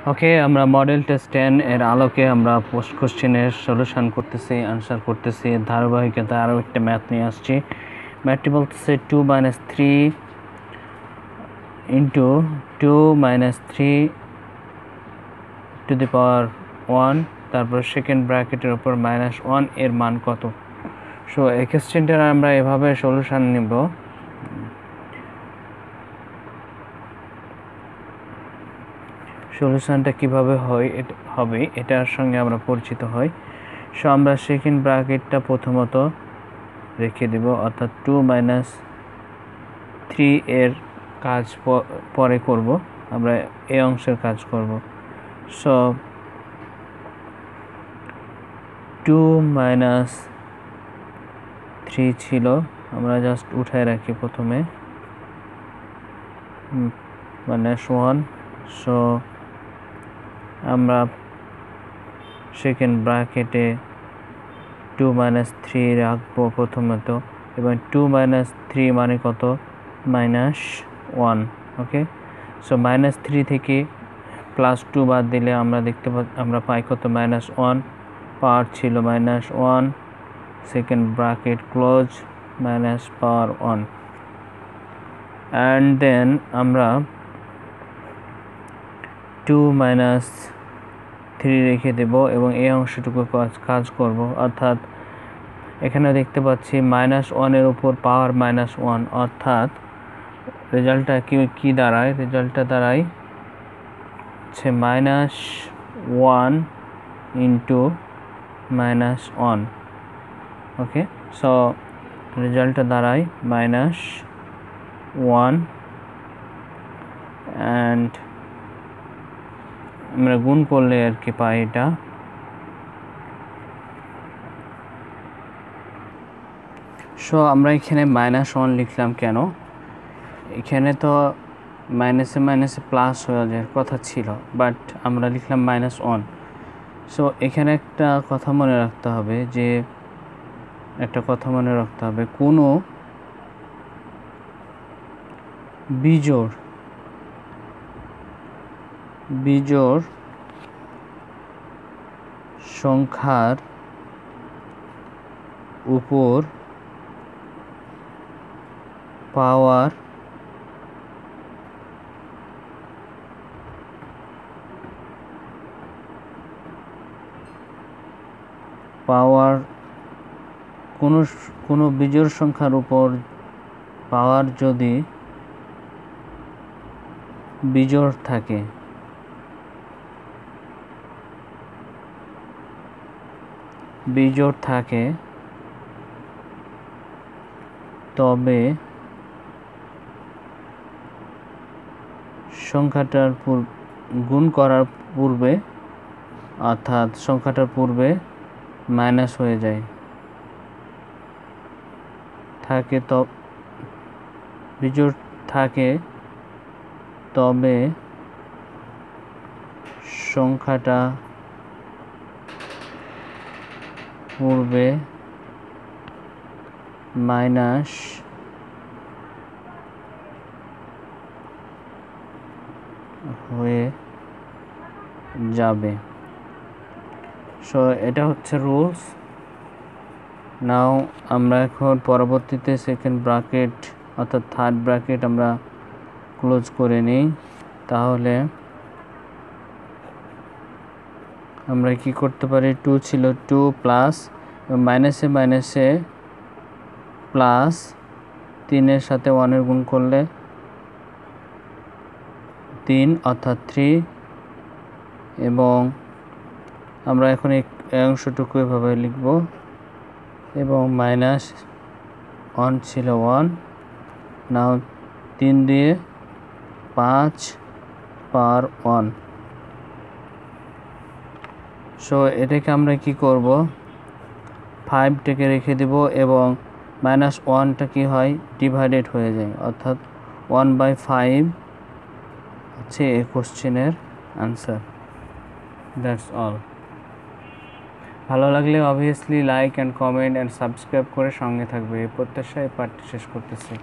ওকে, আমরা model test 10 এর আলোকে আমরা পোস্ট কোশ্চেনের সলিউশন করতেছি, আনসার করতেছি। ধারাবাহিকতা আরও একটা ম্যাথ নিয়ে আসছি। ম্যাথটি বলতেছে 2 - 3 ইন্টু 2 - 3 টু দি পাওয়ার 1, তারপর সেকেন্ড ব্র্যাকেটের উপর -1 এর মান কত। সো এই কোশ্চেনটার আমরা এভাবে সলিউশন নিব। সলিউশনটা কীভাবে হবে এটার সঙ্গে আমরা পরিচিত হই। সো আমরা সেকেন্ড ব্র্যাকেটটা প্রথমত রেখে দেব, অর্থাৎ 2 - 3 এর কাজ পরে করব, আমরা এই অংশের কাজ করব। সো 2 - 3 ছিল, আমরা জাস্ট উঠায় রাখি প্রথমে -1। সো আমরা সেকেন্ড ব্র্যাকেটে 2 - 3 রাখবো প্রথমত, এবং 2 - 3 মানে কত? -1। ওকে, সো -3 থেকে +2 বাদ দিলে আমরা পাই কত? -1। পাওয়ার ছিল -1, second bracket close, -1, and then আমরা 2 - 3 রেখে দেব এবং এই অংশটুকু কাজ করব। অর্থাৎ এখানে দেখতে পাচ্ছি -1 এর উপর পাওয়ার -1, অর্থাৎ রেজাল্টটা কি দাঁড়ায়? রেজাল্টটা দাঁড়ায় হচ্ছে -1 ইন্টু -1। ওকে, সো রেজাল্টটা দাঁড়ায় -1, অ্যান্ড আমরা গুণ করলে আর কি পাই এটা। সো আমরা এখানে -1 লিখলাম কেন? এখানে তো মাইনাসে মাইনাসে প্লাস হয়ে যাওয়ার কথা ছিল, বাট আমরা লিখলাম -1। সো এখানে একটা কথা মনে রাখতে হবে, কোনো বিজোড় সংখ্যার উপর পাওয়ার কোনো বিজোড় সংখ্যার উপর পাওয়ার যদি বিজোড় থাকে তবে সংখ্যাটার গুণ করার পূর্বে, অর্থাৎ সংখ্যাটার পূর্বে মাইনাস হয়ে যায়, বিজোড় থাকে, তবে সংখ্যাটা পূর্বে মাইনাস হয়ে যাবে। সো এটা হচ্ছে রুলস। নাও আমরা এখন পরবর্তীতে সেকেন্ড ব্র্যাকেট অর্থাৎ থার্ড ব্র্যাকেট আমরা ক্লোজ করে নিই। তাহলে আমরা কি করতে পারি? 2 ছিল, 2 প্লাস মাইনাসে মাইনাসে প্লাস, 3-এর সাথে 1-এর গুণ করলে 3, অর্থাৎ 3। এবং আমরা এখন এই অংশটুকু এভাবে লিখব, এবং -1 ছিল 1, নাও 3 দিয়ে 5 পাওয়ার 1। সো এটাকে আমরা কি করব? 5টাকে রেখে দেব, এবং -1টা কি হয়? ডিভাইডেড হয়ে যায়, অর্থাৎ 1/5 হচ্ছে এই কোশ্চেনের আনসার। That's all. ভালো লাগলে obviously like and comment and subscribe করে সঙ্গে থাকবে। এই প্রত্যাশায় পাঠটি শেষ করতেছি।